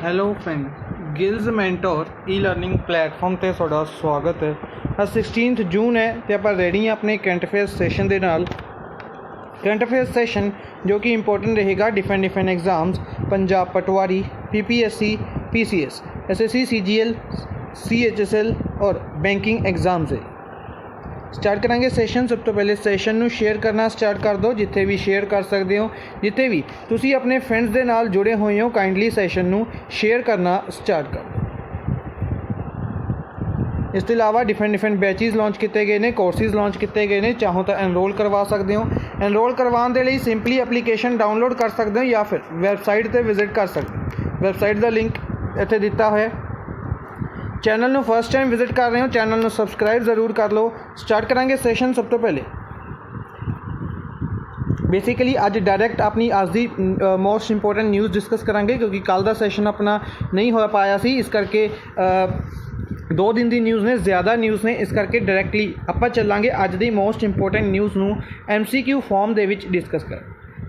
Hello friend, ਗਿਲਜ਼ mentor ਈ learning platform ਤੇ ਤੁਹਾਡਾ ਸਵਾਗਤ ਹੈ। ਅੱਜ 16 ਜੂਨ ਹੈ ਤੇ ਆਪਾਂ ਰੈਡੀ ਹਾਂ ਆਪਣੇ ਕਰੰਟ ਅਫੇਅਰਸ ਸੈਸ਼ਨ ਦੇ ਨਾਲ। ਕਰੰਟ ਅਫੇਅਰਸ ਸੈਸ਼ਨ ਜੋ ਕਿ ਇੰਪੋਰਟੈਂਟ ਰਹੇਗਾ डिफरेंट एग्जाम्स, पंजाब पटवारी, PPSC, PCS, SSC, CGL, CHSL और बैंकिंग एग्जाम से स्टार्ट करांगे सैशन। सब तो पहले सैशन ਨੂੰ शेयर करना स्टार्ट कर दो, जिथे भी शेयर कर सकते हो, जिथे भी तुसी अपने फ्रेंड्स ਦੇ ਨਾਲ जुड़े हुए हो काइंडली सैशन ਨੂੰ शेयर करना स्टार्ट कर दो। इस तो इलावा डिफरेंट बैचेस लॉन्च किए गए हैं, कोर्सिज लॉन्च किए गए हैं। चाहो तो एनरोल करवा सकते हो। एनरोल करवाने के लिए सिंपली एप्लीकेशन डाउनलोड कर सकते हो या फिर वैबसाइट पर विजिट कर सकते हो। वैबसाइट का लिंक इत्थे दिता है। चैनल ਨੂੰ फर्स्ट टाइम विजिट कर रहे हो, चैनल ਨੂੰ सबसक्राइब ज़रूर कर लो। स्टार्ट करांगे सैशन। सब तो पहले बेसिकली अज डायरैक्ट अपनी अज की मोस्ट इंपोर्टेंट न्यूज़ डिस्कस करांगे, क्योंकि कल का सैशन अपना नहीं हो पाया सी, इस करके 2 दिन की न्यूज़ ने, ज़्यादा न्यूज़ ने, इस करके डायरैक्टली आपां चलांगे अज की मोस्ट इंपोर्टेंट न्यूज़ नूं MCQ फॉर्म दे विच डिस्कस कर।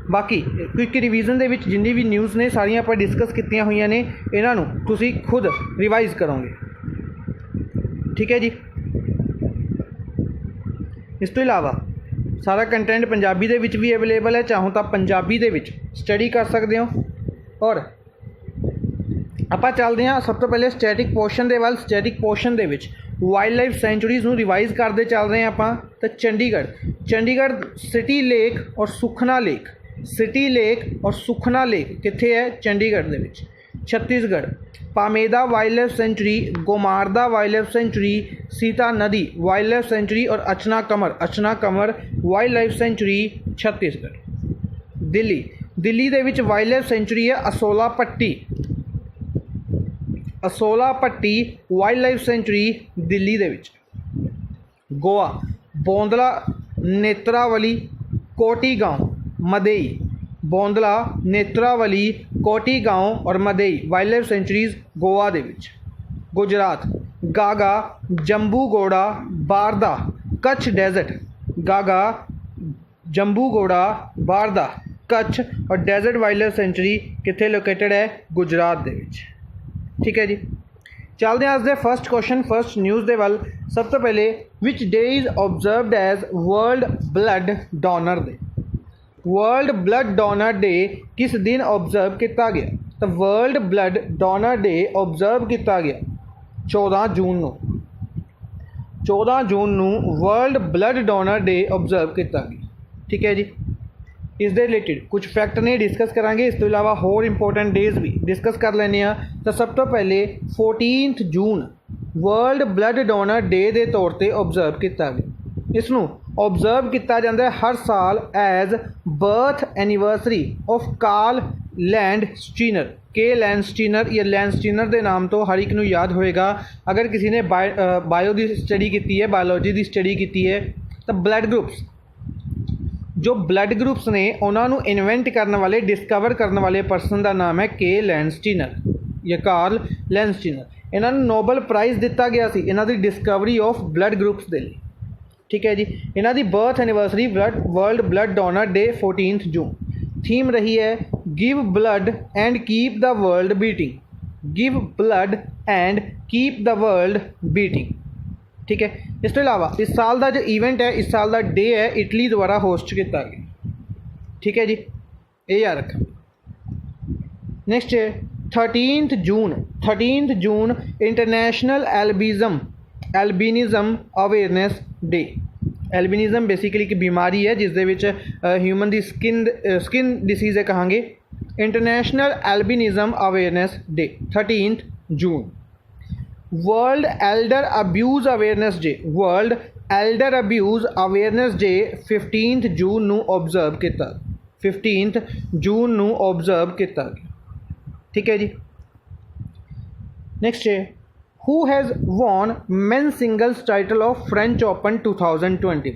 बाकी क्विक रिवीजन दे विच जिन्नी भी न्यूज़ ने सारियां आपां डिस्कस कीतियां होईयां ने, इन्हां नूं तुसीं खुद रिवाइज़ करोगे। ठीक है जी। इस तो इलावा सारा कंटेंट पंजाबी दे विच भी अवेलेबल है, चाहो तो पंजाबी दे विच स्टडी कर सकते हो। और आपां चलदे हां सब तो पहले स्टैटिक पोर्शन दे वल। स्टैटिक पोर्शन दे विच वाइल्ड लाइफ सेंचुरीज़ नूं रिवाइज़ करते चल रहे हैं आपां। तो चंडीगढ़ सिटी लेक और सुखना लेक, सिटी लेक और सुखना लेक कित्थे है? चंडीगढ़ दे विच। Chhattisgarh Pamed wild life sanctuary, Gomarda wild life sanctuary, Sitanadi wild life sanctuary और Achanakmar wild life sanctuary Chhattisgarh. Delhi दे विच वाइल्ड लाइफ सेंचुरी है Asola Bhatti wild life sanctuary Delhi दे विच। गोवा बोंदला नेत्रावली कोटी गांव मदई, बोंदला नेत्रावली कोटी गांव और Mhadei wildlife sanctuaries Goa दे विच। गुजरात गागा जंबूगोड़ा बारदा कच्छ डेजर्ट, गागा जंबूगोड़ा बारदा कच्छ और डेजर्ट वाइल्ड लाइफ सेंचुरी कित्थे लोकेटेड है? गुजरात दे विच। ठीक है जी। चलते हैं अज दे फर्स्ट क्वेश्चन, फर्स्ट न्यूज़ दे वल। सब तो पहले which day is observed as world blood donor day? World blood donor day किस दिन ऑब्जर्व किया गया? तो world blood donor day observe किया गया 14 जून को। 14 जून को world blood donor day observe किया गया। ठीक है जी। इस दे रिलेटेड कुछ फैक्ट ने डिस्कस करांगे, इस तो इलावा होर इंपोर्टेंट डेज भी डिस्कस कर लेने। तो सब तो पहले 14 June world blood donor day के तौर पर ऑब्जर्व किया गया। इसनों ऑब्जर्व किया जाता है हर साल as birth anniversary of Karl Landsteiner. के लैंडस्टीनर या लैंडस्टीनर के नाम तो हर एक नूं याद होएगा अगर किसी ने बायो की स्टडी की है, बायोलॉजी की स्टडी की है। तो ब्लड ग्रुप्स, जो ब्लड ग्रुप्स ने उन्होंने इन्वेंट करने वाले, डिस्कवर करने वाले पर्सन का नाम है के लैंडस्टीनर या कार्ल लैंडस्टीनर। इन्होंने नोबल प्राइज़ दिता गया सी इन्हां दी डिस्कवरी ऑफ ब्लड ग्रुप्स के लिए। ठीक है जी। इन्हां दी birth anniversary world blood donor day 14 जून। थीम रही है give blood and keep the world beating, give blood and keep the world beating. ठीक है। इस तो इलावा इस साल का जो इवेंट है, इस साल का डे है, इटली द्वारा होस्ट किया गया। ठीक है जी, ये याद रखा। नेक्स्ट है 13 June international albinism awareness day. Albinism basically एक बीमारी है जिस दे विच ह्यूमन की स्किन डिसीज़ है कहांगे। International albinism awareness day 13 June. World elder abuse awareness day, world elder abuse awareness day 15 June नूं ऑब्जर्व किया, 15 जून नूं ऑब्जर्व किया गया। ठीक है जी। नेक्स्ट है who has won men singles title of French Open 2020।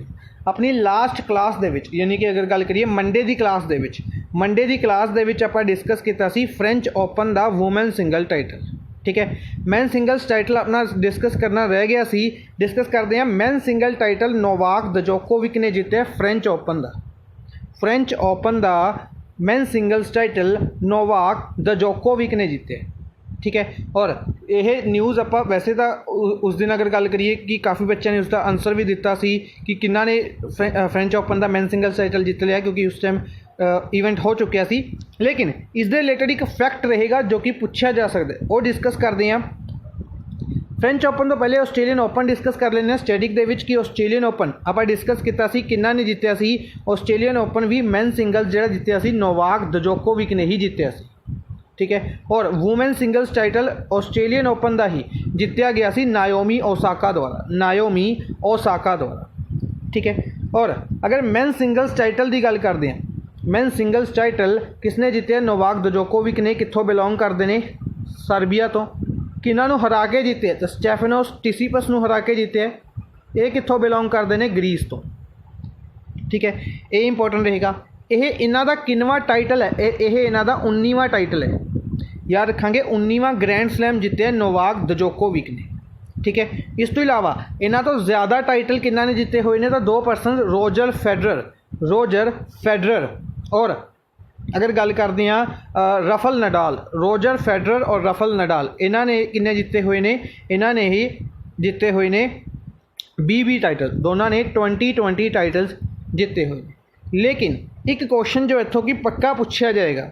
अपनी लास्ट क्लास दे विच, यानी कि अगर गल करिए मंडे की क्लास दे विच, मंडे की क्लास दे विच आपां डिस्कस किया सी फ्रेंच ओपन का वूमेन सिंगल टाइटल। ठीक है। मैन सिंगल्स टाइटल अपना डिस्कस करना रह गया सी। डिस्कस करते हैं man single title Novak Djokovic ने जीते फ्रेंच ओपन का। फ्रेंच ओपन का man singles title Novak Djokovic ने जीते। ठीक है। और यह न्यूज़ आप वैसे तो उस दिन अगर गल करिए कि काफ़ी बच्चों ने उसका आंसर भी दिता सी कि किन्ना ने फ्रेंच ओपन का मैन सिंगल्स टाइटल जित लिया, क्योंकि उस टाइम इवेंट हो चुकिया सी। लेकिन इसके रिलेटेड एक फैक्ट रहेगा जो कि पूछा जा सकता है, वो डिस्कस करते हैं। फ्रेंच ओपन तो पहले आस्ट्रेलियन ओपन डिस्कस कर लेने स्टैटिक दे विच कि आस्ट्रेलियन ओपन आप डिस्कस किया सी किन्ना ने जितया सी। आस्ट्रेलियन ओपन भी मैन सिंगल्स जो जितया सी नोवाक जोकोविक ने ही जितया सी, ठीक है। और women singles title Australian open का ही जितया गया सी नाओमी ओसाका द्वारा, ठीक है। और अगर मैन सिंगल्स टाइटल की गल करते हैं, मैन सिंगल्स टाइटल किसने जितया? नोवाक जोकोविक ने। कित्थों बिलोंग करते हैं? सर्बिया तो। किन्हों हरा के जिते? तो स्टेफेनोस टिसिपस नूं हरा के जिते। ये कित्थों बिलोंग करते हैं? ग्रीस तो, ठीक है। ये इंपॉर्टेंट रहेगा। यह इन्हां दा किनवा टाइटल है? यह इन्हां दा 19वां टाइटल है। याद रखांगे 19वां ग्रैंड स्लैम जितया नोवाक जोकोविक ने, ठीक है। इस तो इलावा इन्हां तो ज़्यादा टाइटल किन्हां ने जिते हुए ने? तो 2 पर्सन रोजर फेडरर और अगर गल करते हैं रफल नडाल, रोजर फेडरर और रफल नडाल, इन्हां ने किन्ने जिते हुए ने? इन्हां ने ही जिते हुए ने 20 टाइटल, दोनों ने 20 टाइटल्स जिते हुए ने। लेकिन एक क्वेश्चन जो इत्थों की पक्का पूछा जाएगा,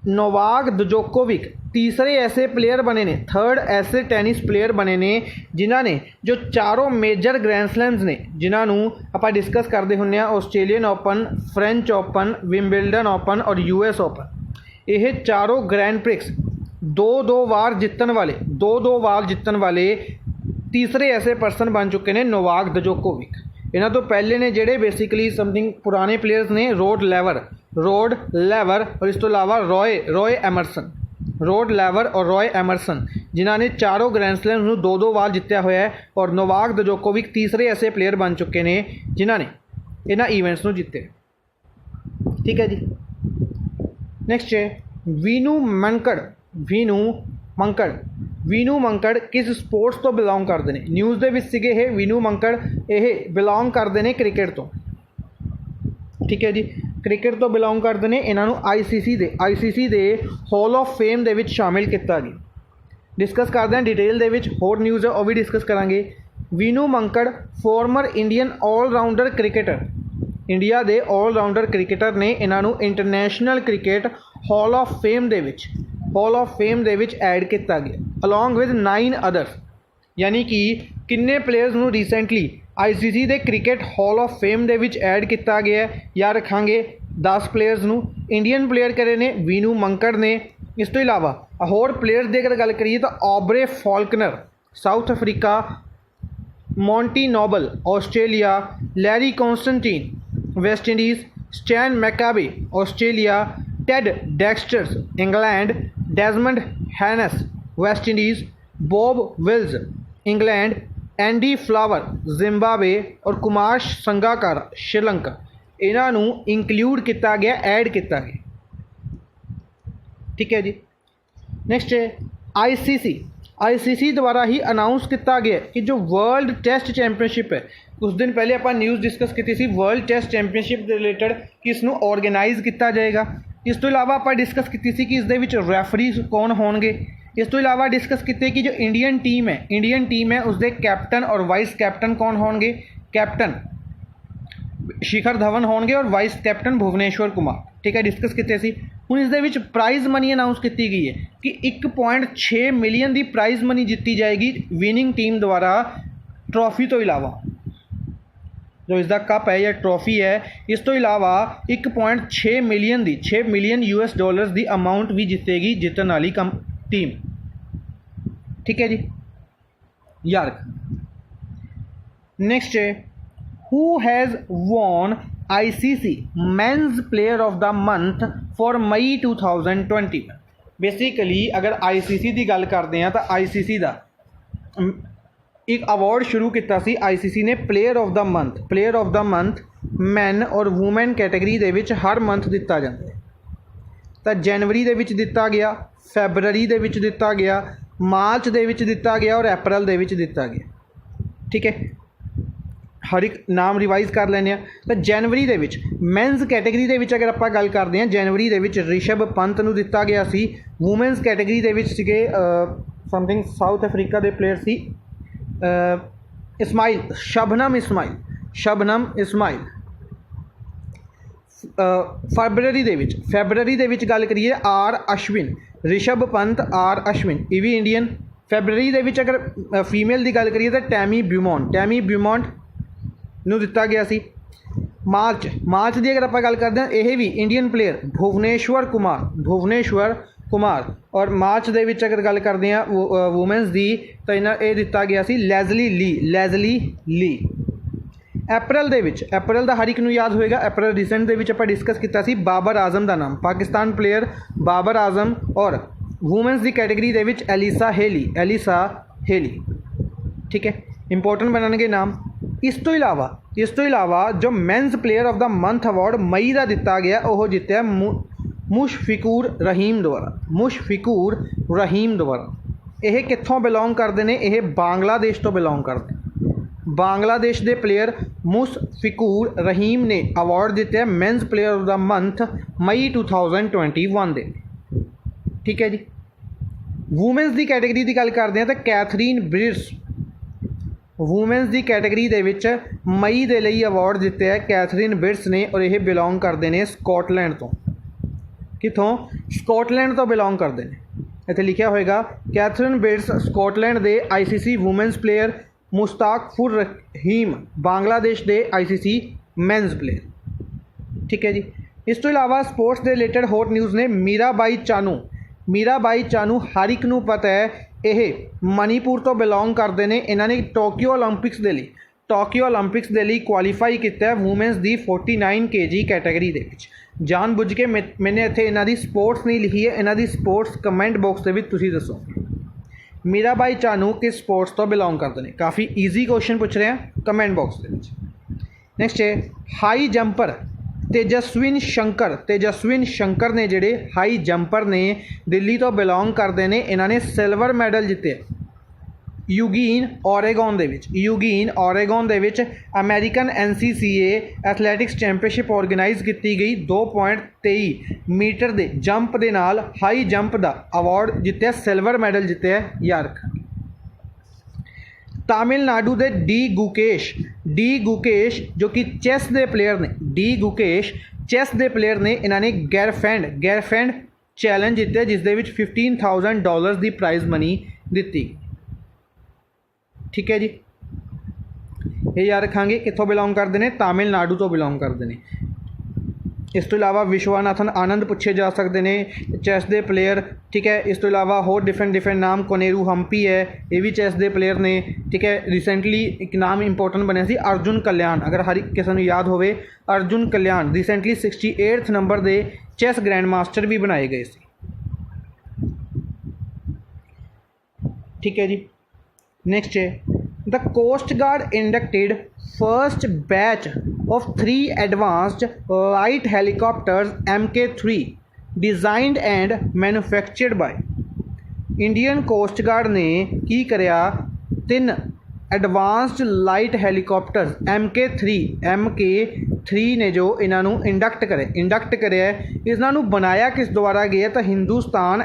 नोवाक जोकोविक तीसरे ऐसे प्लेयर बने ने, थर्ड ऐसे टेनिस प्लेयर बने ने जिन्हों ने जो चारों मेजर ग्रैंड स्लैम्स ने जिन्होंने आप डिस्कस करते होंगे Australian open, French open, Wimbledon open और यूएस ओपन, ये चारों ग्रैंड प्रिक्स दो बार जितन वाले तीसरे ऐसे पर्सन बन चुके हैं नोवाक जोकोविक। इन्हों तो पहले ने जेडे बेसिकली समथिंग पुराने प्लेयर्स ने रोड लेवर और इस तो इलावा रॉय एमरसन जिन्हों ने चारों ग्रैंड स्लैम्स 2 बार जितया हुआ है। और नोवाक जोकोविक तीसरे ऐसे प्लेयर बन चुके हैं जिन्होंने इन्होंने इवेंट्स को जिते, ठीक है जी। नैक्सट है वीनू मंकड़ किस स्पोर्ट्स तो बिलोंग करते हैं? न्यूज़ के विच सीगे ये वीनू मंकड़, ये बिलोंग करते हैं क्रिकेट तो, ठीक है जी। क्रिकेट तो बिलोंग करते हैं। इन्हों आईसीसी दे हॉल ऑफ फेम दे विच शामिल किया गया। डिस्कस करते हैं डिटेल दे विच, होर न्यूज़ है वह भी डिस्कस करांगे। Vinoo Mankad former Indian allrounder cricketer, India के ऑलराउंडर क्रिकेटर ने इन्हों international cricket hall of fame दे विच ऐड किया गया अलॉन्ग विद 9 अदर्स। यानी कि किन्ने प्लेयर्स नूं recently ICC they cricket hall of fame दे विच ऐड किया गया है? याद रखांगे 10 प्लेयर्स नूं इंडियन प्लेयर करे ने वीनू मंकड़ ने। इस तो इलावा होर प्लेयर्स की अगर गल करिए तो Aubrey Faulkner South Africa, Monty Noble Australia, Learie Constantine West Indies, Stan McCabe Australia, Ted Dexters England, Desmond Haynes West Indies, Bob Willis England, Andy Flower Zimbabwe और कुमार संगाकारा श्रीलंका, इन्हों इंकलूड किया गया, ऐड किया गया, ठीक है जी। नैक्सट है आईसीसी द्वारा ही अनाउंस किया गया कि जो वर्ल्ड टेस्ट चैंपीयनशिप है, कुछ दिन पहले आप न्यूज़ डिस्कस की थी वर्ल्ड टेस्ट चैंपीयनशिप के रिलेटेड कि इसनों ऑर्गेनाइज किया जाएगा। इस तो इलावा आप डिस्कस की थी कि इस रैफरी कौन होंगे। इस तो इलावा डिस्कस किए कि जो इंडियन टीम है उसके कैप्टन और वाइस कैप्टन कौन होंगे? कैप्टन शिखर धवन होंगे और वाइस कैप्टन भुवनेश्वर कुमार, ठीक है। डिस्कस किए सी। हुण इस प्राइज़ मनी अनाउंस की गई है कि 1.6 मिलियन की प्राइज़ मनी जीती जाएगी विनिंग टीम द्वारा ट्रॉफी तो इलावा, जो इसका कप है या ट्रॉफी है। इस तो इलावा 1.6 मिलियन की $6 मिलियन की अमाउंट भी जीतेगी जीतने वाली टीम, ठीक है जी यार। नेक्स्ट है who has won ICC men's player of the month for May 2020। Basically अगर ICC की गल करते हैं तो ICC का एक अवार्ड शुरू किया सी ICC ने player of the month man और वूमेन कैटेगरी दे विच हर मंथ दिता जाता है। तो जनवरी दे विच दिता गया, फैबररी दे विच दिता गया, मार्च दे विच दिता गया और अप्रैल दे विच दिता गया, ठीक है। हर एक नाम रिवाइज कर लैंदे आ। तो जनवरी दे विच मैनस कैटेगरी दे विच अगर आपां गल करदे हां, जनवरी दे विच रिषभ पंत नूं दित्ता गया सी। वूमेनस कैटेगरी दे विच सीगे something south Africa they player C Ismail, Shabnam Ismail. February दे विच गल करिए आर अश्विन, रिषभ पंत आर अश्विन ये भी इंडियन। फैबररी दे विच अगर फीमेल की गल करिए तो टैमी ब्यूमॉन्ट नूं दिता गया सी। मार्च की अगर आप गल करते हैं, यह भी इंडियन प्लेयर भुवनेश्वर कुमार। और मार्च दे विच अगर गल करते हैं वूमेंस की तो इन्हें ये दिता गया सी लेजली ली। अप्रैल का हर एक नूं याद होएगा, अप्रैल रिसेंट दे विच आपां डिस्कस किया सी बाबर आजम का नाम, पाकिस्तान प्लेयर बाबर आजम। और वूमेंस की कैटेगरी दे विच एलिसा हेली। ठीक है, इंपोर्टेंट बननगे नाम। इस तो इलावा जो men's player of the month award मई का दिता गया वह जितया मुशफिकूर रहीम द्वारा। यह कित्थों बिलोंग करते हैं? यह बांग्लादेश तो बिलोंग करते हैं। बांग्लादेश के प्लेयर मुशफिकूर रहीम ने अवार्ड दिता है men's player of the month मई 2021 दे। ठीक है जी। वूमेंस की कैटेगरी की गल करते हैं तो कैथरीन ब्रिट्स वूमेंस की कैटेगरी दे विच मई दे लई अवार्ड दिते है कैथरीन ब्रिट्स ने। और यह बिलोंग करते हैं स्कॉटलैंड तो। कितों? स्कॉटलैंड तो बिलोंग करते हैं। इत्थे लिखा होएगा कैथरीन ब्रिट्स स्कॉटलैंड के ICC वूमेंस प्लेयर, मुश्ताकुर रहीम बांग्लादेश के ICC मैनस प्लेयर। ठीक है जी। इस तो इलावा स्पोर्ट्स के रिलेटेड हॉट न्यूज़ ने मीराबाई चानू हर एक नूं पता है, यह मणिपुर तो बिलोंग करते हैं। इन्होंने टोक्यो ओलंपिक्स के लिए क्वालीफाई किया है वूमेंस की 49 kg कैटेगरी के विच। जान बुझ के मैंने इत्थे इन्हां दी स्पोर्ट्स नहीं लिखी है, इन्हां दी स्पोर्ट्स कमेंट बॉक्स के तुसीं दसो मीराबाई चानू किस स्पोर्ट्स तो बिलोंग करते हैं। काफ़ी ईजी क्वेश्चन पूछ रहे हैं कमेंट बॉक्स के विच। नैक्सट है हाई जंपर तेजस्विन शंकर ने जिहड़े हाई जंपर ने दिल्ली तो बिलोंग करते हैं। इन्होंने सिल्वर मैडल जिते यूगीन ओरेगोन दे विच American NCCA athletics championship organise की गई। 2.23 मीटर के जंप के नाल हाई जंप का अवार्ड जितया, सिल्वर मैडल जितया यार। तमिलनाडु के डी गुकेश जो कि चैस के प्लेयर ने इन्होंने गैरफैंड चैलेंज जितया जिसदे विच $15,000 की प्राइज मनी दी। ठीक है जी। ये याद रखांगे कितों बिलोंग करते हैं? तमिलनाडु तो बिलोंग करते हैं। इस तो इलावा विश्वनाथन आनंद पूछे जा सकते हैं, चैस के प्लेयर। ठीक है। इस तो इलावा होर डिफरेंट नाम, कोनेरू हम्पी है, ये भी चैस के प्लेयर ने। ठीक है। रिसेंटली एक नाम इंपोर्टेंट बनया सी अर्जुन कल्याण, अगर हर किसी को याद हो, Arjun Kalyan recently 68th number के चैस ग्रैंड मास्टर भी बनाए गए सी। ठीक है जी। नेक्स्ट है the coast guard inducted first batch of 3 advanced light helicopters MK3 designed and manufactured by Indian coast guard ने की करया 3 एडवांस्ड लाइट हैलीकॉप्टर्स MK3 ने जो इन्हों इंडक्ट करे इन्हों बनाया किस द्वारा गया? तो हिंदुस्तान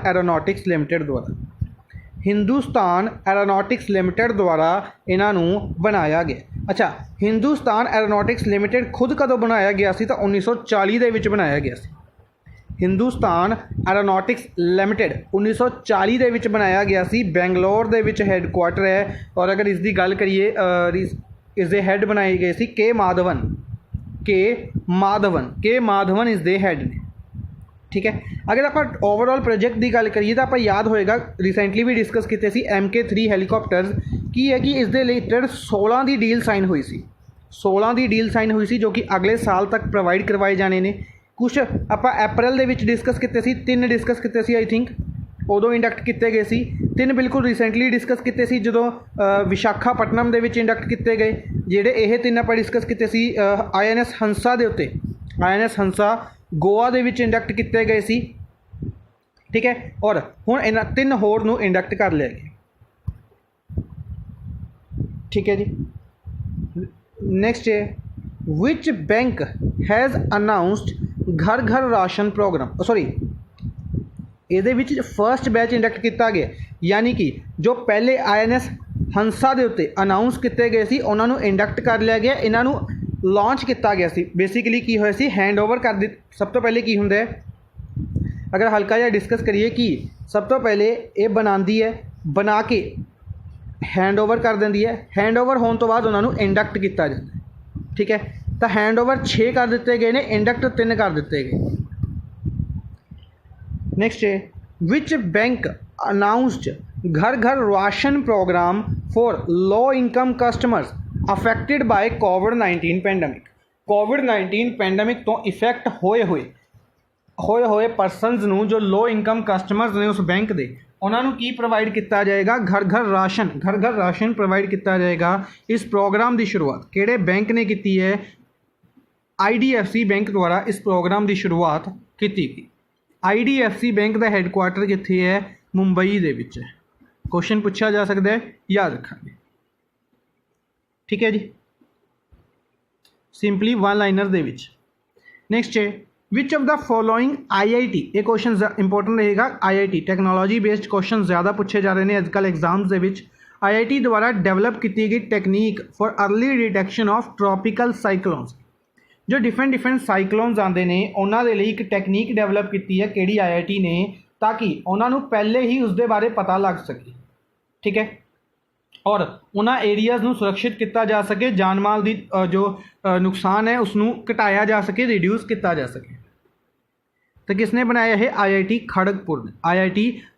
एरोनॉटिक्स लिमिटेड द्वारा इन्हों बनाया गया। अच्छा, हिंदुस्तान एरोनॉटिक्स लिमिटेड खुद कदों बनाया गया सी? तो 1940 के विच बनाया गया सी। हिंदुस्तान एरोनॉटिक्स लिमिटेड 1940 के विच बनाया गया सी। बेंगलोर के विच हैडकुआटर है। और अगर इसकी गल करिए इसके हैड बनाए गए सी के माधवन इसके हैड ने। ठीक है। अगर आप ओवरऑल प्रोजेक्ट की गल करिए तो आप याद होएगा रिसेंटली भी डिस्कस किए सी MK3 हैलीकॉप्टर्स की है कि इस रिलेटेड 16 की डील साइन हुई सी जो कि अगले साल तक प्रोवाइड करवाए जाने ने। कुछ आप अप्रैल के विच डिस्कस किए सी, 3 डिस्कस किए सी आई थिंक, उदों इंडक्ट किए गए सी। 3 बिल्कुल रिसेंटली डिस्कस किए सी जो विशाखापट्टनम के विच इंडक्ट किए गए। जिहड़े ये 3 आप डिस्कस किए सी INS हंसा के उत्ते, INS हंसा गोवा के विच इंडक्ट किए गए सी। ठीक है। और हुण इन्हां 3 होर नूं इंडक्ट कर लिया गया। ठीक है जी। नेक्स्ट है विच बैंक हैज़ अनाउंसड घर घर राशन प्रोग्राम सॉरी ਇਹਦੇ ਵਿੱਚ फर्स्ट बैच इंडक्ट किया गया यानी कि जो पहले INS हंसा के उत्ते अनाउंस किए गए सी उन्होंने इंडक्ट कर लिया गया इन्हों लॉन्च किया गया सी बेसिकली की होया सी हैंड ओवर कर दी सब तो पहले की हुंदा है अगर हल्का जिहा डिस्कस करिए कि सब तो पहले ये बनाती है बना के हैंड ओवर कर देंदी है हैंड ओवर होने तो बाद उन्होंने इंडक्ट किया जाता है ठीक है तो हैंड ओवर 6 कर दिते गए ने इंडक्ट 3 कर दिते गए नेक्स्ट है विच बैंक अनाउंसड घर घर ration programme for low income customers affected by कोविड-19 पैंडमिक तो इफेक्ट होए परसनस नूं जो लो इनकम कस्टमर्स ने उस बैंक दे उन्होंने की प्रोवाइड किया जाएगा घर घर राशन प्रोवाइड किया जाएगा इस प्रोग्राम की शुरुआत किहड़े बैंक ने की है IDFC बैंक द्वारा इस प्रोग्राम की शुरुआत की गई IDFC बैंक का हैडकुआटर कित्थे है मुंबई दे विच क्वेश्चन पूछा जा सकता है याद रखेंगे ठीक है जी सिंपली वन लाइनर दे विच नेक्स्ट है which of the following IIT ये क्वेश्चन इंपॉर्टेंट रहेगा IIT टैक्नोलॉजी बेस्ड क्वेश्चन ज़्यादा पूछे जा रहे हैं अजकल एग्जाम्स दे विच IIT द्वारा डेवलप की गई technique for early detection of tropical cyclones जो डिफरेंट साइक्लोन्स आते हैं उन्होंने लिए एक टैक्नीक डेवलप की है कि IIT ने ताकि उन्होंने पहले ही उसके बारे पता लग सके ठीक है और उन्होंने एरियाज़ को सुरक्षित किया जा सके जान माल की जो नुकसान है उसनों घटाया जा सके रिड्यूस किया जा सके तो किसने बनाया है IIT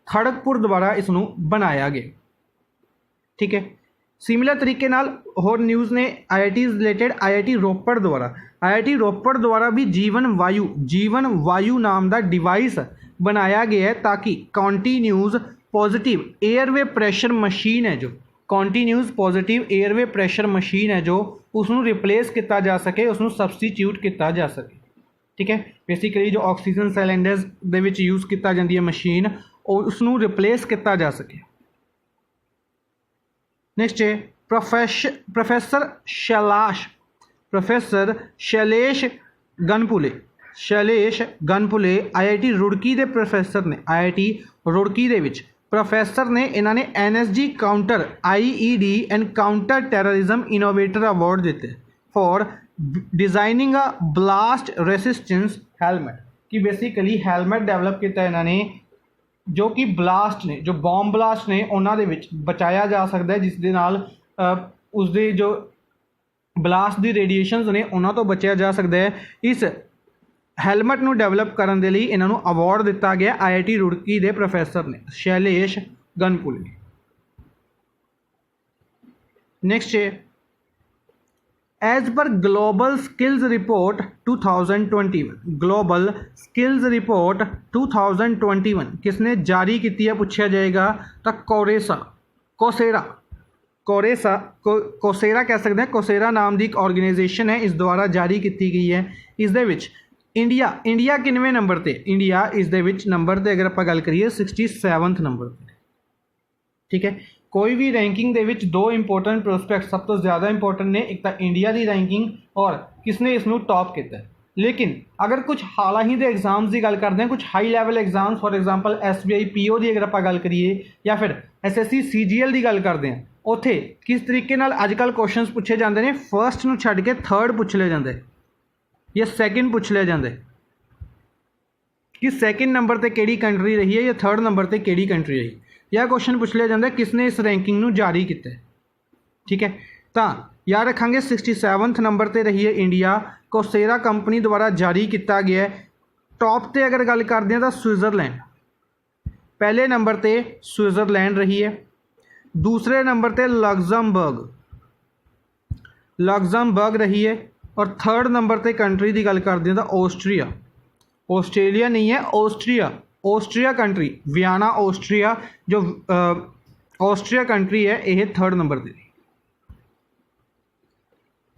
खड़गपुर द्वारा इसनों बनाया गया ठीक है सिमिलर तरीके नाल होर न्यूज़ ने IIT रिलेटेड IIT रोपड़ द्वारा भी जीवन वायु नाम का डिवाइस बनाया गया है ताकि continuous positive airway pressure machine है जो continuous positive airway pressure machine है जो उसनों रिप्लेस किया जा सके उसनों सबस्टिट्यूट किया जा सके ठीक है बेसिकली जो ऑक्सीजन सिलेंडर्स दे विच यूज़ किया जाती है मशीन और उसनों रिप्लेस किया जा सके नेक्स्ट है प्रोफेसर शैलेश गनपुले IIT रुड़की के प्रोफेसर ने IIT रुड़की दे विच प्रोफेसर ने इन्होंने NSG counter IED and counter terrorism innovator award दिते for designing a blast resistance helmet कि बेसिकली हेलमेट डेवलप किया इन्होंने जो कि ब्लास्ट ने जो बॉम्ब ब्लास्ट ने उन्होंने विच बचाया जा सकता है जिस दे नाल उसके जो ब्लास्ट की रेडिएशनस ने उन्होंने तो बचा जा सकता है इस हैलमेट नूं डेवलप करने के लिए इन्हों अवार्ड दिता गया IIT रुड़की के प्रोफेसर ने शैलेश गनपुले नेक्स्ट है as per global skills report 2021 किसने जारी की है पूछा जाएगा तो कोसेरा कह सकते हैं कोसेरा नाम की एक ऑर्गेनाइजेशन है इस द्वारा जारी की गई है इस दे विच इंडिया किनवें नंबर पर इंडिया इस दे विच नंबर पर अगर आप गल करिए 67वें नंबर पर ठीक है कोई भी रैंकिंग दे विच दो इंपोर्टेंट प्रोस्पैक्ट सब तो ज़्यादा इंपोर्टेंट ने एक तो इंडिया की रैंकिंग और किसने इसनों टॉप किया लेकिन अगर कुछ हाल ही के एग्जाम्स की गल करते हैं कुछ high level exams for example SBI PO की अगर आप गल करिए या फिर SSC CGL की गल करते हैं उत्थे किस तरीके नाल अजकल क्वेश्चन पूछे जाते हैं फर्स्ट नूं छड्ड के थर्ड पूछ ले जाते या सैकेंड पूछ ले जाते कि सैकेंड नंबर पर किहड़ी कंट्री रही है या थर्ड नंबर पर किहड़ी कंट्री रही यह क्वेश्चन पूछ लिया जाता है किसने इस रैंकिंग नूं जारी किया ठीक है तो याद रखांगे 67वें नंबर पर रही है इंडिया कोसेरा कंपनी द्वारा जारी किया गया टॉप पर अगर गल करते हैं तो स्विट्जरलैंड पहले नंबर पर स्विट्जरलैंड रही है दूसरे नंबर पर लग्जमबर्ग रही है और थर्ड नंबर पर कंट्री की गल करते हैं तो ऑस्ट्रेलिया नहीं है ऑस्ट्रिया कंट्री वियना ऑस्ट्रिया जो ऑस्ट्रिया कंट्री है यह थर्ड नंबर पर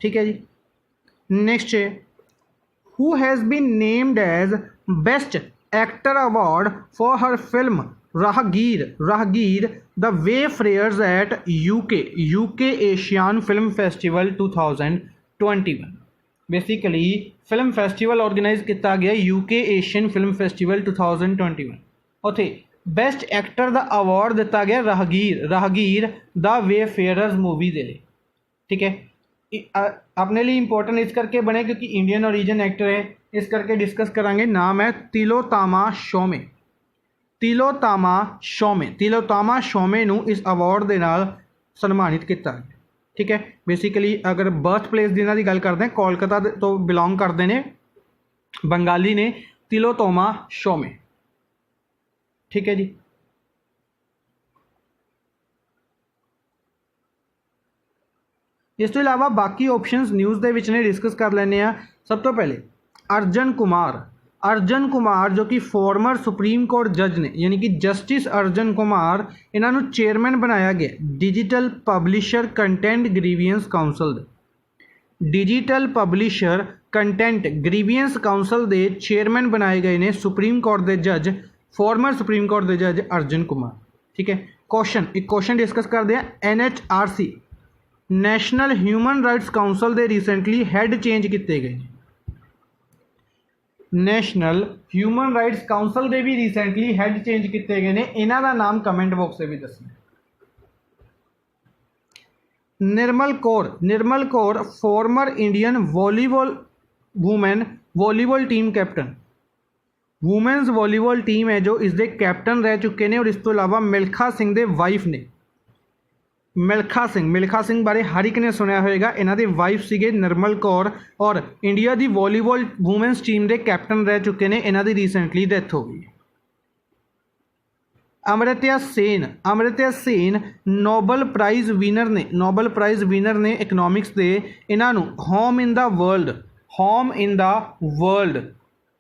ठीक है जी नेक्स्ट है who has been named as best actor award for her film Raahgir the wayfarers at UK Asian film festival 2020 2021। Basically film festival organise किया गया यूके एशियन फिल्म फैसटिवल 2021। उत्थे बेस्ट एक्टर का award दिता गया राहगीर the वेफेयरर्स movie के लिए। ठीक है, अपने लिए इंपॉर्टेंट इस करके बने क्योंकि इंडियन ओरिजिन एक्टर है, इस करके डिस्कस करांगे। नाम है तिलोत्तामा शोमे। तिलोत्तामा शोमे नूं इस अवार्ड के नाल सन्मानित किया गया। ठीक है, बेसिकली अगर बर्थ प्लेस जिन्हां दी गल करते हैं कोलकाता तो बिलोंग करते हैं, बंगाली ने, तिलोत्तामा शोमे। ठीक है जी। इस तो इलावा बाकी ऑप्शंस न्यूज़ के विच ने डिस्कस कर लेने आ। सब तो पहले अर्जन कुमार जो कि फॉर्मर सुप्रीम कोर्ट जज ने, यानी कि जस्टिस अर्जन कुमार, इन्हों चेयरमैन बनाया गया digital publisher content grievance council दे। Digital publisher content grievance council के चेयरमैन बनाए गए ने सुप्रीम कोर्ट के जज, फॉर्मर सुप्रीम कोर्ट के जज अर्जन कुमार। ठीक है, एक क्वेश्चन डिस्कस करते हैं। NHRC national human rights council के रिसेंटली हैड चेंज किए गए। नैशनल ह्यूमन राइट्स काउंसल के भी रिसेंटली हैड चेंज किए गए हैं। इन्हों का नाम कमेंट बॉक्स से भी दसना। Nirmal Kaur former Indian women volleyball team captain. Women's volleyball team है जो इसके कैप्टन रह चुके हैं। और इस तो इलावा मिल्खा सिंह के वाइफ ने, मिल्खा सिंह बारे हर एक ने सुनिया होगा। इन्हों के वाइफ सीगे निर्मल कौर और इंडिया की वॉलीबॉल वुमेन्स टीम के कैप्टन रह चुके हैं। इन्हों की रिसेंटली डेथ हो गई। अमृत्या सेन नोबल प्राइज़ विनर ने इकनॉमिक्स के। इन्हों home in the world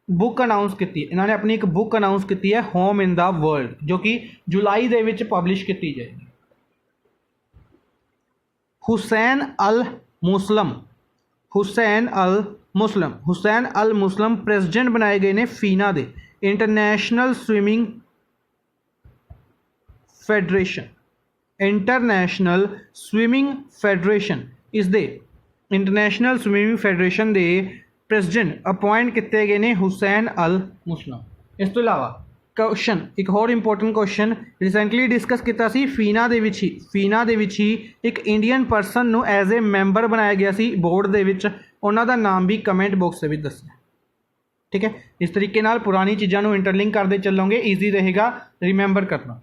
book announce की। इन्होंने अपनी एक बुक अनाउंस की है होम इन द वर्ल्ड, जो कि जुलाई के विच पब्लिश की जाएगी। हुसैन अल मुस्लिम प्रेसिडेंट बनाए गए ने फीना दे, इंटरनेशनल स्विमिंग फेडरेशन इस दे इंटरनेशनल स्विमिंग फेडरेशन के प्रेसिडेंट अपॉइंट किए गए हैं हुसैन अल मुस्लिम। इस तो इलावा क्वेश्चन एक होर इंपोर्टेंट क्वेश्चन रिसेंटली डिस्कस किया सी। फीना दे विच ही एक इंडियन परसन नू एज ए मैंबर बनाया गया सी बोर्ड दे विच। उन्हां दा नाम भी कमेंट बॉक्स से भी दसना। ठीक है, इस तरीके नाल पुरानी चीज़ों इंटरलिंक करते चलोगे, ईजी रहेगा रिमेंबर करना।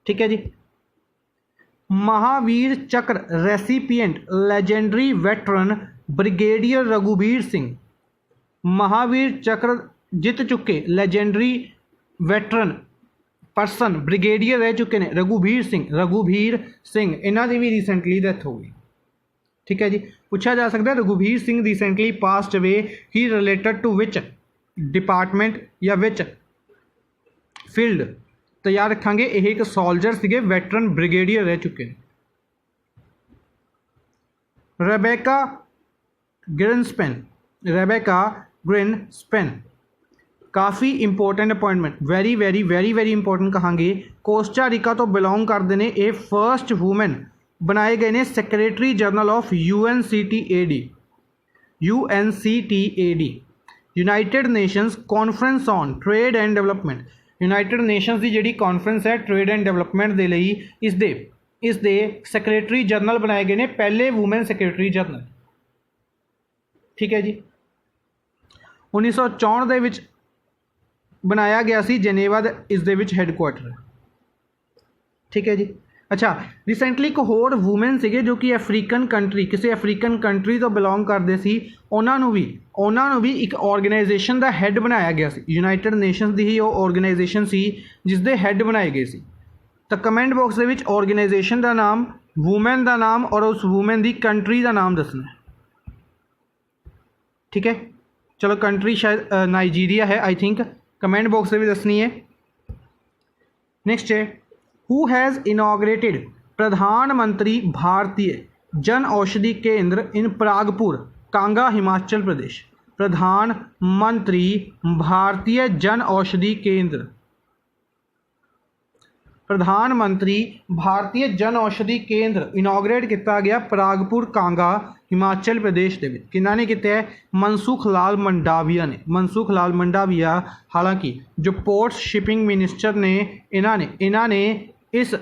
ठीक है जी। महावीर चक्र recipient legendary veteran brigadier Raghubir Singh. Mahavir चक्र जीत चुके लेजेंडरी वेटरन परसन ब्रिगेडियर रह चुके हैं रघुबीर सिंह। इन्हों की भी रिसेंटली डेथ हो गई। ठीक है जी। पूछा जा सकता है Raghubir Singh recently passed away, he related to which department या विच फील्ड। तो याद रखांगे यह एक सोल्जर से वैटरन ब्रिगेडियर रह चुके हैं। रेबेका ग्रिनस्पैन काफ़ी important appointment, very very very very important कहांगे। कोस्टा रिका तो बिलोंग करते हैं। ये फर्स्ट वूमेन बनाए गए हैं secretary general of UNCTAD United Nations conference on trade and development. United Nations की जी कॉन्फ्रेंस है ट्रेड एंड डेवलपमेंट के लिए इस दे सैक्रटरी जनरल बनाए गए हैं, पहले वूमेन सैक्रटरी जनरल। ठीक है जी। 1964 के बनाया गया सी जनेवा इस दे विच हैडक्वार्टर। ठीक है जी। अच्छा, रिसेंटली एक होर वूमेन से जो कि अफ्रीकन कंट्री, किसी अफ्रीकन कंट्री तो बिलोंग करते सी, उन्होंने भी एक ऑर्गेनाइजेशन का हैड बनाया गया सी। यूनाइटेड नेशंस की ही वो ऑर्गेनाइजेशन सी जिसके हैड बनाए गए सी। तो कमेंट बॉक्स के ऑर्गेनाइजेशन का नाम, वूमेन का नाम और उस वूमेन की कंट्री का नाम दसना। ठीक है, चलो कंट्री शायद नाइजीरिया है आई थिंक, कमेंट बॉक्स से भी दसनी है। नेक्स्ट है हु हैज़ इनॉग्रेटेड प्रधानमंत्री भारतीय जन औषधि केंद्र इन प्रागपुर कांगा हिमाचल प्रदेश। प्रधानमंत्री भारतीय जन औषधि केंद्र प्रधानमंत्री भारतीय जन औषधि केंद्र इनॉग्रेट किया गया परागपुर कांगा हिमाचल प्रदेश के किन्ना ने किया है? मनसुख लाल मंडाविया ने। मनसुख लाल मंडाविया हालांकि जो पोर्ट्स शिपिंग मिनिस्टर ने इन्होंने इस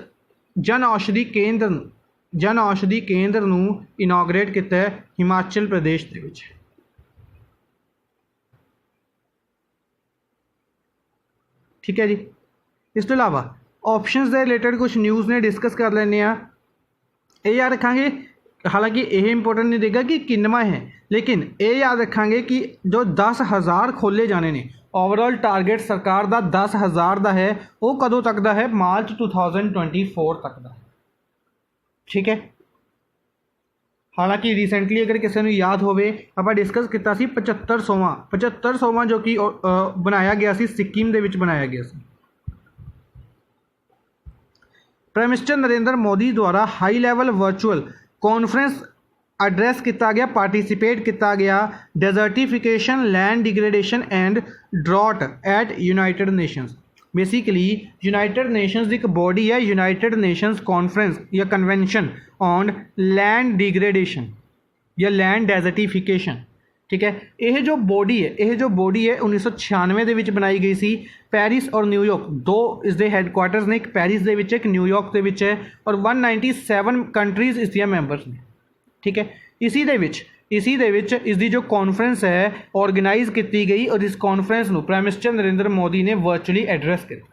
जन औषधि केंद्र नूं इनॉग्रेट किया है हिमाचल प्रदेश के विच। ठीक है जी। इस तो इलावा ऑप्शंस के रिलेटेड कुछ न्यूज़ ने डिस्कस कर लेने ये याद रखांगे, हालांकि यह इंपोर्टेंट नहीं देगा कि किन्नवा है, लेकिन ये याद रखांगे कि जो 10,000 खोले जाने ने ओवरऑल टारगेट सरकार का 10,000 का है, वो कदों तक का है? मार्च 2024 तक का। ठीक है। हालांकि रिसेंटली अगर किसी को याद होवे आप डिस्कस किया 7500वां जो कि बनाया गया सी सिक्किम दे विच बनाया गया सी। प्राइम मिनिस्टर नरेंद्र मोदी द्वारा high level virtual conference address किया गया, पार्टिसिपेट किया गया desertification, land degradation and drought at United Nations. Basically United Nations की एक बॉडी है, यूनाइटेड नेशंस कॉन्फ्रेंस या कन्वेंशन ऑन लैंड डिग्रेडेशन या लैंड डेजर्टिफिकेशन। ठीक है। यह जो बॉडी है 1996 के बनाई गई सी। पेरिस और न्यूयॉर्क दो इसके हैडकुआटर्स ने, एक पेरिस दे विच एक न्यूयॉर्क के विच है, और 197 कंट्रीज़ इसदियां मैंबर्स ने। ठीक है। इसी दे विच इसकी जो कॉन्फ्रेंस है ऑर्गेनाइज की गई, और इस कॉन्फ्रेंस को प्राइम मिनिस्टर नरेंद्र मोदी ने वर्चुअली एड्रैस किया।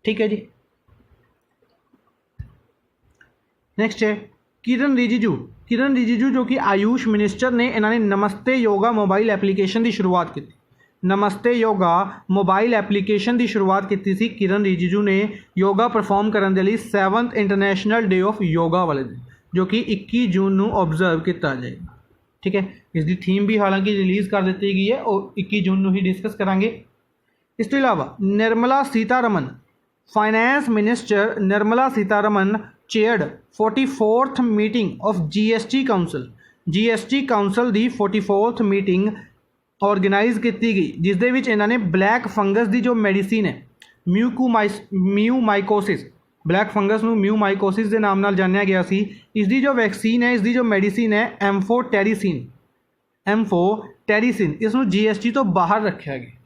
ठीक है जी। नेक्स्ट है किरण रिजिजू जो कि आयुष मिनिस्टर ने, इन्होंने नमस्ते योगा मोबाइल एप्लीकेशन की शुरुआत की। नमस्ते योगा मोबाइल एप्लीकेशन की शुरुआत की सी किरण रिजिजू ने योगा परफॉर्म करने के लिए 7th international day of yoga वाले दिन, जो कि 21 जून को ऑब्जर्व किया जाएगा। ठीक है। इसकी थीम भी हालांकि रिलीज़ कर दी गई है और 21 जून को ही डिस्कस करांगे। इस तो इलावा Nirmala Sitharaman, finance minister Nirmala Sitharaman chaired 44th meeting of GST council की 44th मीटिंग ऑर्गेनाइज की गई, जिस दे विच इन्होंने ब्लैक फंगस की जो मेडिसिन है म्यूमाइकोसिस, ब्लैक फंगस में म्यूमाइकोसिस के नाम नाल जानिया गया सी। इसकी जो वैक्सीन है, इसकी जो मेडिसिन है एम्फोटेरिसिन, इसनूं जीएसटी तो बाहर रखा गया।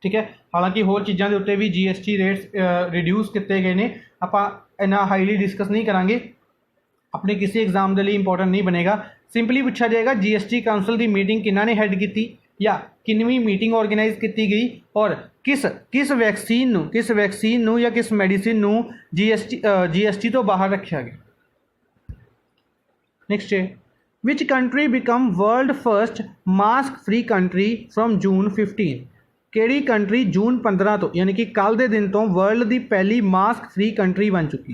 ठीक है। हालांकि होर चीज़ों के उत्ते भी जीएसटी रेट्स रिड्यूस किए गए हैं, आप इन्ना हाईली डिस्कस नहीं करांगे, अपने किसी एग्जाम के लिए इंपॉर्टेंट नहीं बनेगा। सिंपली पूछा जाएगा जीएसटी काउंसल की मीटिंग किन्ना ने हैड की, या किनवीं मीटिंग ऑर्गेनाइज की गई, और किस वैक्सीन या किस मेडिसिन जीएसटी तो बाहर रखा गया। नेक्स्ट है which country become world first mask free country from June 15। केड़ी कंट्री जून 15 तो यानी कि कल के दिन तो वर्ल्ड की पहली मास्क फ्री कंट्री बन चुकी।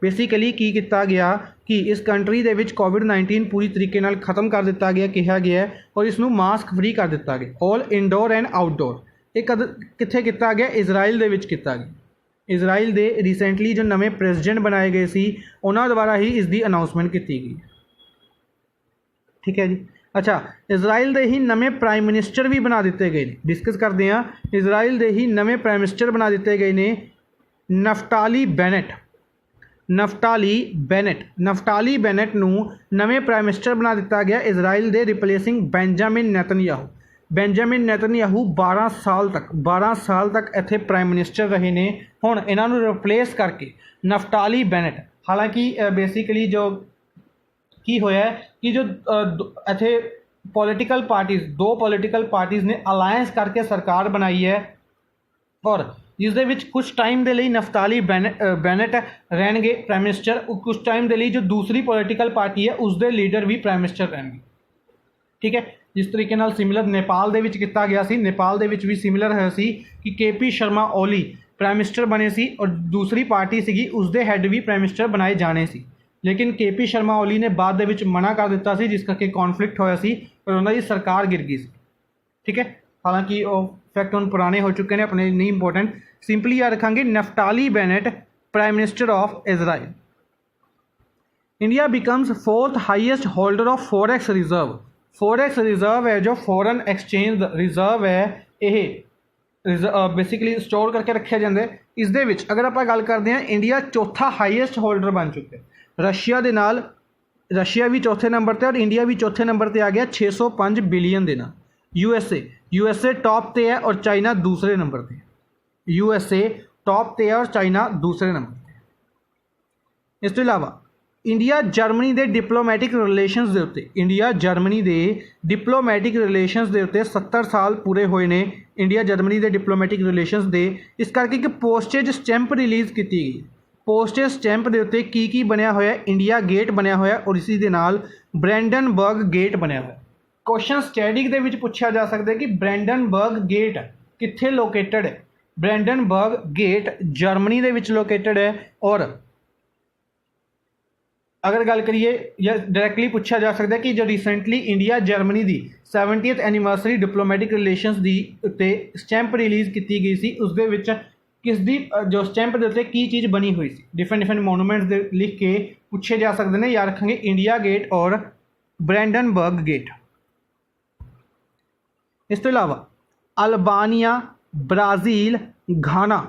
बेसिकली की किया गया कि इस कंट्री के विच कोविड-19 पूरी तरीके नाल खत्म कर दिता गया, कहा गया है, और इसनूं मास्क फ्री कर दिता गया, ऑल इंडोर एंड आउटडोर। एक कित्थे किया गया? इजराइल दे विच किया गया। इजराइल दे रिसेंटली जो नवे प्रेजिडेंट बनाए गए सी, उन्होंने द्वारा ही इसकी अनाउंसमेंट की गई। ठीक है जी। अच्छा, इजराइल के ही नवे प्राइम मिनिस्टर भी बना दिते गए, डिस्कस करते हैं। इजराइल के ही नवे प्राइम मिनिस्टर बना दिते गए ने नफ्ताली बेनेट नूं नवे प्राइम मिनिस्टर बना दिता गया इजराइल के, रिपलेसिंग बेंजामिन नेतनयाहू 12 साल तक इत्थे प्राइम मिनिस्टर रहे ने। हुण इन्हां नूं रिपलेस करके नफ्ताली बेनेट। हालांकि बेसिकली जो की होया कि जो इत्थे दो पॉलिटिकल पार्टीज़ ने अलायंस करके सरकार बनाई है, और जिसदे विच कुछ टाइम के लिए नफ्ताली बेनेट रहनगे प्राइम मिनिस्टर, कुछ टाइम के लिए जो दूसरी पॉलिटिकल पार्टी है उसके लीडर भी प्राइम मिनिस्टर रहनगे। ठीक है। जिस तरीके नाल सिमिलर नेपाल दे विच किया गया सी, नेपाल दे विच भी सिमिलर है सी कि KP Sharma Oli prime minister बने सी, और दूसरी पार्टी सीगी उसके हैड भी प्राइम मिनिस्टर बनाए जाने सी, लेकिन केपी शर्मा ओली ने बाद दे विच मना कर दिता सी, जिस करके कॉन्फ्लिक्ट होया सी और उन्होंने सरकार गिर गई सी। ठीक है। हालांकि फैक्ट हम पुराने हो चुके हैं, अपने नहीं इंपॉर्टेंट, सिंपली याद रखेंगे Naftali Bennett prime minister of Israel. India becomes 4th highest holder of forex reserve है जो फॉरेन एक्सचेंज रिजर्व है, यह ਬੇਸਿਕਲੀ ਸਟੋਰ ਕਰਕੇ ਰੱਖਿਆ ਜਾਂਦਾ ਹੈ। ਇਸ ਦੇ ਵਿੱਚ ਅਗਰ ਆਪਾਂ ਗੱਲ ਕਰਦੇ ਹਾਂ, ਇੰਡੀਆ ਚੌਥਾ ਹਾਈਐਸਟ ਹੋਲਡਰ ਬਣ ਚੁੱਕਿਆ। ਰਸ਼ੀਆ ਦੇ ਨਾਲ, ਰਸ਼ੀਆ ਵੀ ਚੌਥੇ ਨੰਬਰ 'ਤੇ ਔਰ ਇੰਡੀਆ ਵੀ ਚੌਥੇ ਨੰਬਰ 'ਤੇ ਆ ਗਿਆ 605 ਬਿਲੀਅਨ ਦੇ ਨਾਲ। ਯੂਐਸਏ ਟॉप ਤੇ ਹੈ ਔਰ ਚਾਈਨਾ ਦੂਸਰੇ ਨੰਬਰ 'ਤੇ। ਯੂਐਸਏ ਟॉप ਤੇ ਹੈ ਔਰ ਚਾਈਨਾ ਦੂਸਰੇ ਨੰਬਰ 'ਤੇ। ਇਸ ਤੋਂ ਇਲਾਵਾ ਇੰਡੀਆ ਜਰਮਨੀ ਦੇ ਡਿਪਲੋਮੈਟਿਕ ਰਿਲੇਸ਼ਨਸ ਦੇ ਉੱਤੇ, ਇੰਡੀਆ ਜਰਮਨੀ ਦੇ ਡਿਪਲੋਮੈਟਿਕ ਰਿਲੇਸ਼ਨਸ ਦੇ ਉੱਤੇ 70 ਸਾਲ ਪੂਰੇ ਹੋਏ ਨੇ ਇੰਡੀਆ ਜਰਮਨੀ ਦੇ ਡਿਪਲੋਮੈਟਿਕ ਰਿਲੇਸ਼ਨਸ ਦੇ। ਇਸ ਕਰਕੇ ਇੱਕ ਪੋਸਟੇਜ ਸਟੈਂਪ ਰਿਲੀਜ਼ ਕੀਤੀ ਗਈ। ਪੋਸਟੇਜ ਸਟੈਂਪ ਦੇ ਉੱਤੇ ਕੀ ਬਣਿਆ ਹੋਇਆ? ਇੰਡੀਆ ਗੇਟ ਬਣਿਆ ਹੋਇਆ ਔਰ ਇसी ਦੇ ਨਾਲ ਬ੍ਰੈਂਡਨਬਰਗ ਗੇਟ ਬਣਿਆ ਹੋਇਆ। ਕੁਐਸਚਨ ਸਟੈਟਿਕ ਦੇ ਵਿੱਚ ਪੁੱਛਿਆ ਜਾ ਸਕਦਾ ਹੈ ਕਿ ਬ੍ਰੈਂਡਨਬਰਗ ਗੇਟ ਕਿੱਥੇ ਲੋਕੇਟਡ ਹੈ? ਬ੍ਰੈਂਡਨਬਰਗ ਗੇਟ ਜਰਮਨੀ ਦੇ ਵਿੱਚ ਲੋਕੇਟਡ ਹੈ। ਔਰ अगर गल करिए या डायरैक्टली पूछा जा सकता है कि जो रिसेंटली इंडिया जर्मनी की 70th एनिवर्सरी डिप्लोमैटिक रिलेशनस की उत्ते स्टैंप रिलीज़ की गई सी, उसके विच किस दी जो स्टैंप के उत्ते की चीज़ बनी हुई सी, डिफरेंट मोनूमेंट्स लिख के पूछे जा सकते हैं। याद रखेंगे इंडिया गेट और ब्रैंडनबर्ग गेट। इस तो इलावा अल्बानिया, ब्राज़ील, घाना,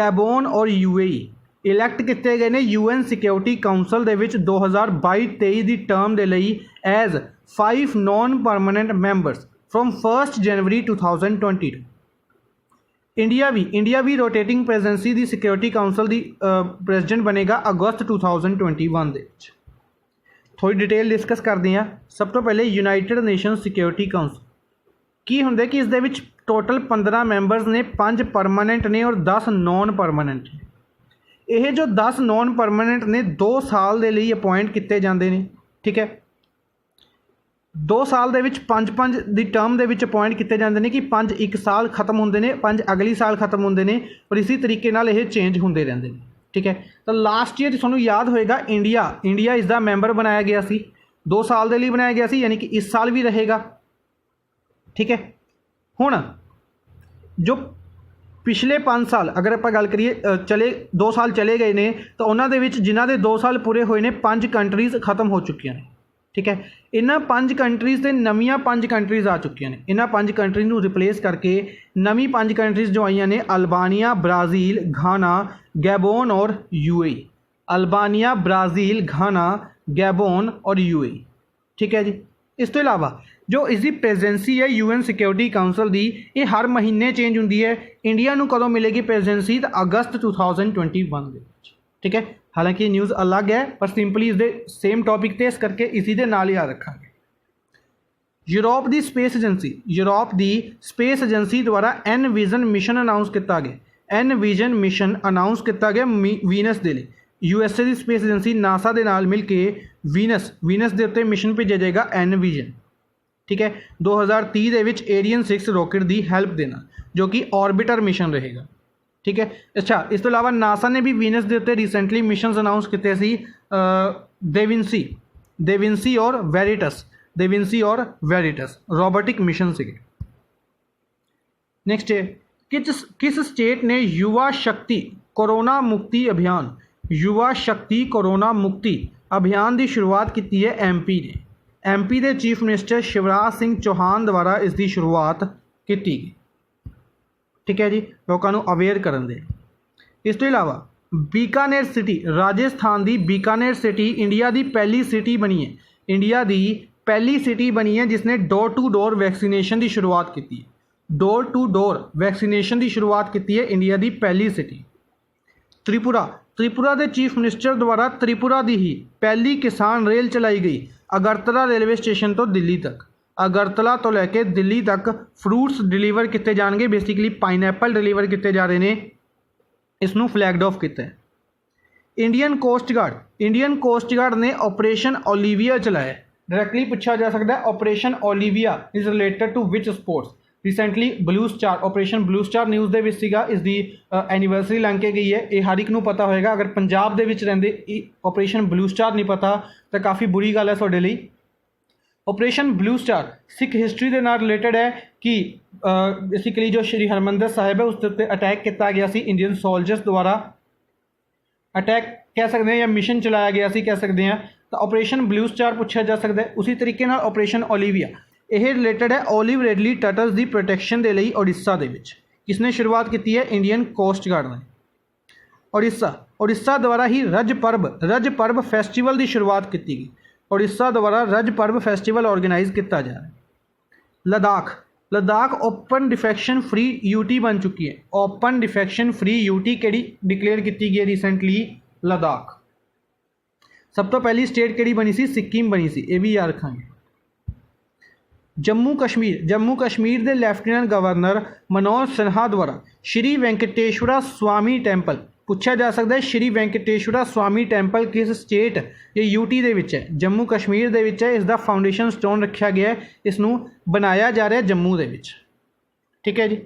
गैबोन और यूएई ਇਲੈਕਟ ਕੀਤੇ ਗਏ ਨੇ UN ਸਿਕਿਉਰਿਟੀ ਕਾਉਂਸਲ ਦੇ ਵਿੱਚ 2022-23 ਦੀ ਟਰਮ ਦੇ ਲਈ as 5 non permanent members from 1 ਜਨਵਰੀ 2022। ਇੰਡੀਆ ਵੀ ਰੋਟੇਟਿੰਗ ਪ੍ਰੈਜ਼ੈਂਸੀ ਦੀ ਸਿਕਿਉਰਿਟੀ ਕਾਉਂਸਲ ਦੀ ਪ੍ਰੈਜ਼ੀਡੈਂਟ ਬਣੇਗਾ ਅਗਸਤ 2021 ਦੇ ਵਿੱਚ। ਥੋੜੀ ਡਿਟੇਲ ਡਿਸਕਸ ਕਰਦੇ ਹਾਂ। ਸਭ ਤੋਂ ਪਹਿਲੇ ਯੂਨਾਈਟਿਡ ਨੇਸ਼ਨ ਸਿਕਿਉਰਿਟੀ ਕਾਉਂਸਲ ਕੀ ਹੁੰਦੇ ਕਿ ਇਸ ਦੇ ਵਿੱਚ ਟੋਟਲ 15 ਮੈਂਬਰਸ ਨੇ, 5 ਪਰਮਾਨੈਂਟ ਨੇ ਔਰ 10 ਨੋਨ ਪਰਮਾਨੈਂਟ ਨੇ। ਇਹ ਜੋ 10 ਨੋਨ ਪਰਮਾਨੈਂਟ ਨੇ 2 ਸਾਲ ਦੇ ਲਈ ਅਪੋਇੰਟ ਕੀਤੇ ਜਾਂਦੇ ਨੇ। ਠੀਕ ਹੈ, 2 ਸਾਲ ਦੇ ਵਿੱਚ 5-5 ਦੀ ਟਰਮ ਦੇ ਵਿੱਚ ਅਪੋਇੰਟ ਕੀਤੇ ਜਾਂਦੇ ਨੇ ਕਿ 5 ਇੱਕ ਸਾਲ ਖਤਮ ਹੁੰਦੇ ਨੇ, 5 ਅਗਲੀ ਸਾਲ ਖਤਮ ਹੁੰਦੇ ਨੇ ਔਰ ਇਸੇ ਤਰੀਕੇ ਨਾਲ ਇਹ ਚੇਂਜ ਹੁੰਦੇ ਰਹਿੰਦੇ ਨੇ। ਠੀਕ ਹੈ, ਤਾਂ ਲਾਸਟ ਈਅਰ ਤੁਹਾਨੂੰ ਯਾਦ ਹੋਏਗਾ ਇੰਡੀਆ ਇਸ ਦਾ ਮੈਂਬਰ ਬਣਾਇਆ ਗਿਆ ਸੀ, 2 ਸਾਲ ਦੇ ਲਈ ਬਣਾਇਆ ਗਿਆ ਸੀ, ਯਾਨੀ ਕਿ ਇਸ ਸਾਲ ਵੀ ਰਹੇਗਾ। ਠੀਕ ਹੈ, ਹੁਣ ਜੋ ਪਿਛਲੇ 5 ਸਾਲ अगर आप गल करिए चले 2 साल चले गए ने तो उन्होंने जिन्हों के 2 साल पूरे हुए ने 5 कंट्रीज़ खत्म हो चुकी ने। ठीक है, इन्होंने 5 कंट्रीज़ से नवीं 5 कंट्रीज़ आ चुकी ने। इन्होंने 5 कंट्रीज़ को रिप्लेस करके नवी 5 कंट्रीज़ जो आई ने अल्बानिया, ब्राज़ील, घाना, गैबोन और यूएई। अल्बानिया, ब्राज़ील, घाना, गैबोन और यूएई। ठीक है जी। इस तो इलावा जो इसकी प्रेजेंसी है UN सिक्योरिटी काउंसल की, ये हर महीने चेंज होती है। इंडिया को कदों मिलेगी प्रेजेंसी? तो अगस्त 2021 के। ठीक है, हालांकि न्यूज़ अलग है पर सिंपली इसके सेम टॉपिक थे, इस करके इसी के नाल याद रखेंगे। यूरोप की स्पेस एजेंसी द्वारा एनविजन मिशन अनाउंस किया गया। एनविजन मिशन अनाउंस किया गया वीनस के लिए। USA की स्पेस एजेंसी नासा के नाल मिल के वीनस के उत्ते मिशन भेजा जाएगा एनविजन। ठीक है, 2030 ਦੇ ਵਿੱਚ एरियन 6 रॉकेट की हैल्प देना जो कि ऑर्बिटर मिशन रहेगा। ठीक है, अच्छा, इस तो इलावा नासा ने भी वीनस के उत्ते रिसेंटली मिशन अनाउंस किए सी, देविंसी और वेरिटस रोबोटिक मिशन से। नेक्स्ट है किस स्टेट ने युवा शक्ति कोरोना मुक्ति अभियान की शुरुआत की है? MP के चीफ मिनिस्टर शिवराज सिंह चौहान द्वारा इसकी शुरुआत की गई। ठीक है जी, लोगों को अवेयर करन दे। इस तो इलावा बीकानेर सिटी, राजस्थान की बीकानेर सिटी इंडिया की पहली सिटी बनी है। इंडिया की पहली सिटी बनी है जिसने डोर टू डोर वैक्सीनेशन की शुरुआत की है। डोर टू डोर वैक्सीनेशन की शुरुआत की है इंडिया की पहली सिटी। त्रिपुरा के चीफ मिनिस्टर द्वारा त्रिपुरा की ही पहली किसान रेल चलाई गई अगरतला रेलवे स्टेशन तो दिल्ली तक। अगरतला तो लैके दिल्ली तक फ्रूट्स डिलीवर किए जाएंगे, बेसिकली पाइनएप्पल डिलीवर किए जा रहे हैं। इसनों फ्लैगड ऑफ किया है। इंडियन कोस्ट गार्ड ने ऑपरेशन ओलिविया चलाया। डायरैक्टली पूछा जा सकता है operation Olivia is related to which sports? Recently blue star, operation blue star news के सीगा, इसकी एनीवर्सरी लंघ के गई है। ये हर एक नूं पता होएगा। अगर पंजाब दे विच रहिंदे ऑपरेशन ब्लू स्टार नहीं पता तो काफ़ी बुरी गल है तुहाडे लई। Operation blue star Sikh history के नाल रिलेटेड है कि बेसिकली जो श्री हरमंदिर साहिब है उसके उत्ते अटैक किया गया सी इंडियन सोल्जर्स द्वारा। अटैक कह सकते हैं या मिशन चलाया गया सी कह सकते हैं। तो ऑपरेशन ब्लू स्टार पूछा जा सकता है। उसी तरीके नाल ऑपरेशन ओलिविया यह रिलेटेड है ओलिव रेडली टर्टल्स की प्रोटैक्शन के लिए ओडिशा के विच किसने शुरुआत की है? इंडियन कोस्ट गार्ड ने। उड़ीसा द्वारा ही रज पर्व फैसटिवल की शुरुआत की गई। उड़ीसा द्वारा रज पर्व फैसटिवल ऑर्गेनाइज किया जा रहा है। Ladakh open defection free UT बन चुकी है। ओपन डिफेक्शन फ्री यूटी केड़ी डिक्लेयर की गई रिसेंटली? लद्दाख। सब तो पहली स्टेट केड़ी बनी सी? सिक्किम बनी सी, ये भी याद रखेंगे। जम्मू कश्मीर के लैफ्टिनेंट गवर्नर मनोज सिन्हा द्वारा श्री वेंकटेश्वरा स्वामी टैंपल, पूछा जा सकता है श्री वेंकटेश्वरा स्वामी टैंपल किस स्टेट या यूटी दे विच है? जम्मू कश्मीर दे विच है। इसका फाउंडेशन स्टोन रखा गया है, इसनूं बनाया जा रहा है जम्मू दे विच। ठीक है जी,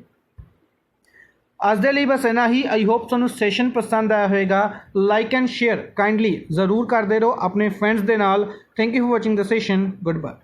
अज दे लई बस इन्ना ही। आई होप तुहानूं सैशन पसंद आया होएगा। लाइक एंड शेयर काइंडली जरूर करते रहो अपने फ्रेंड्स दे नाल। Thank you for watching the session. Good bye.